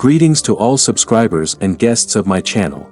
Greetings to all subscribers and guests of my channel.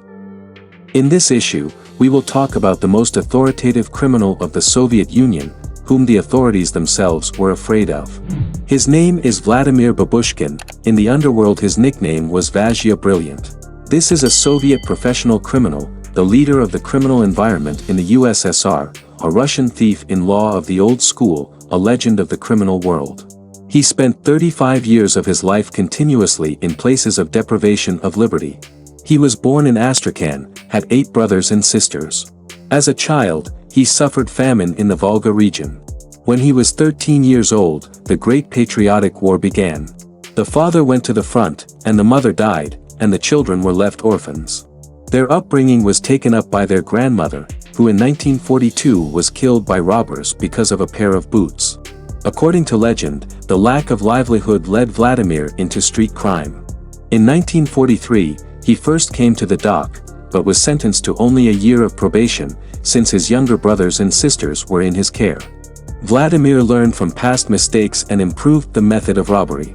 In this issue, we will talk about the most authoritative criminal of the Soviet Union, whom the authorities themselves were afraid of. His name is Vladimir Babushkin. In the underworld his nickname was Vasya Brilliant. This is a Soviet professional criminal, the leader of the criminal environment in the USSR, a Russian thief in law of the old school, a legend of the criminal world. He spent 35 years of his life continuously in places of deprivation of liberty. He was born in Astrakhan, had 8 brothers and sisters. As a child, he suffered famine in the Volga region. When he was 13 years old, the Great Patriotic War began. The father went to the front, and the mother died, and the children were left orphans. Their upbringing was taken up by their grandmother, who in 1942 was killed by robbers because of a pair of boots. According to legend, the lack of livelihood led Vladimir into street crime. In 1943, he first came to the dock, but was sentenced to only a year of probation, since his younger brothers and sisters were in his care. Vladimir learned from past mistakes and improved the method of robbery.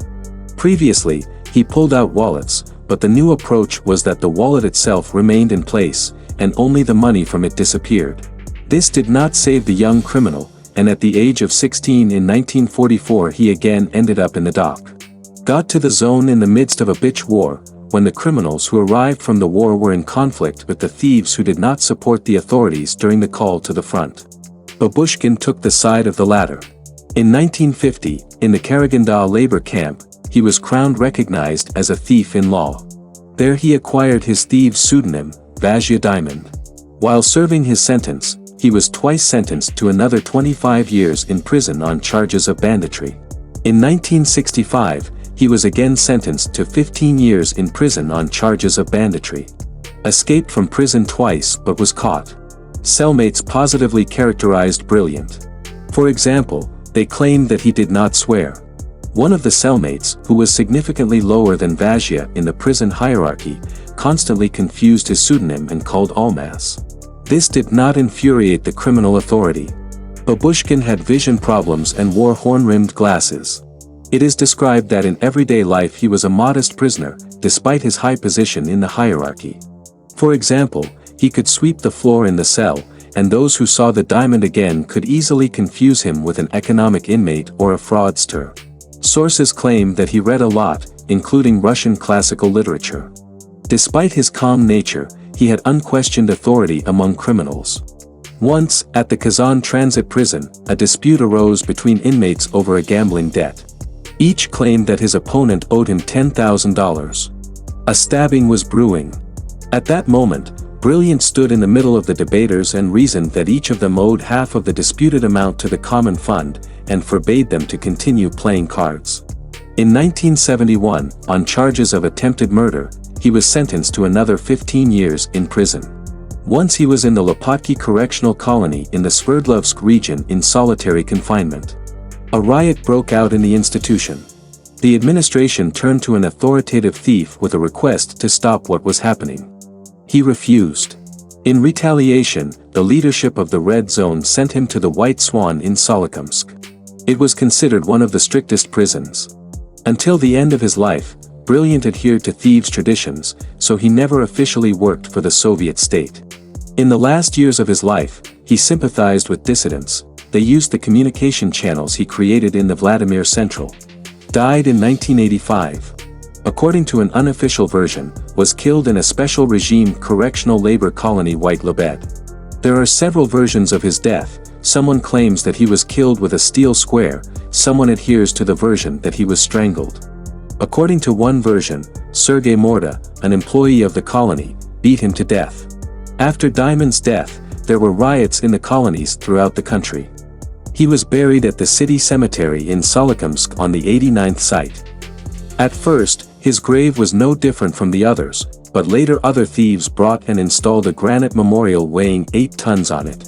Previously, he pulled out wallets, but the new approach was that the wallet itself remained in place, and only the money from it disappeared. This did not save the young criminal, and at the age of 16 in 1944 he again ended up in the dock. Got to the zone in the midst of a bitch war, when the criminals who arrived from the war were in conflict with the thieves who did not support the authorities during the call to the front. Babushkin took the side of the latter. In 1950, in the Karaganda labor camp, he was crowned recognized as a thief in law. There he acquired his thieves' pseudonym, Vasya Diamond. While serving his sentence, he was twice sentenced to another 25 years in prison on charges of banditry. In 1965, he was again sentenced to 15 years in prison on charges of banditry. Escaped from prison twice but was caught. Cellmates positively characterized Brilliant. For example, they claimed that he did not swear. One of the cellmates, who was significantly lower than Vasya in the prison hierarchy, constantly confused his pseudonym and called Almas. This did not infuriate the criminal authority. Babushkin had vision problems and wore horn-rimmed glasses. It is described that in everyday life he was a modest prisoner, despite his high position in the hierarchy. For example, he could sweep the floor in the cell, and those who saw the diamond again could easily confuse him with an economic inmate or a fraudster. Sources claim that he read a lot, including Russian classical literature. Despite his calm nature, he had unquestioned authority among criminals. Once, at the Kazan transit prison, a dispute arose between inmates over a gambling debt. Each claimed that his opponent owed him $10,000. A stabbing was brewing. At that moment, Brilliant stood in the middle of the debaters and reasoned that each of them owed half of the disputed amount to the common fund, and forbade them to continue playing cards. In 1971, on charges of attempted murder, he was sentenced to another 15 years in prison. Once he was in the Lopatki Correctional Colony in the Sverdlovsk region in solitary confinement. A riot broke out in the institution. The administration turned to an authoritative thief with a request to stop what was happening. He refused. In retaliation, the leadership of the Red Zone sent him to the White Swan in Solikamsk. It was considered one of the strictest prisons. Until the end of his life, Brilliant adhered to thieves' traditions, so he never officially worked for the Soviet state. In the last years of his life, he sympathized with dissidents. They used the communication channels he created in the Vladimir Central. Died in 1985. According to an unofficial version, was killed in a special regime correctional labor colony White Lebed. There are several versions of his death. Someone claims that he was killed with a steel square, someone adheres to the version that he was strangled. According to one version, Sergei Morta, an employee of the colony, beat him to death. After Diamond's death, there were riots in the colonies throughout the country. He was buried at the city cemetery in Solikamsk on the 89th site. At first, his grave was no different from the others, but later other thieves brought and installed a granite memorial weighing 8 tons on it.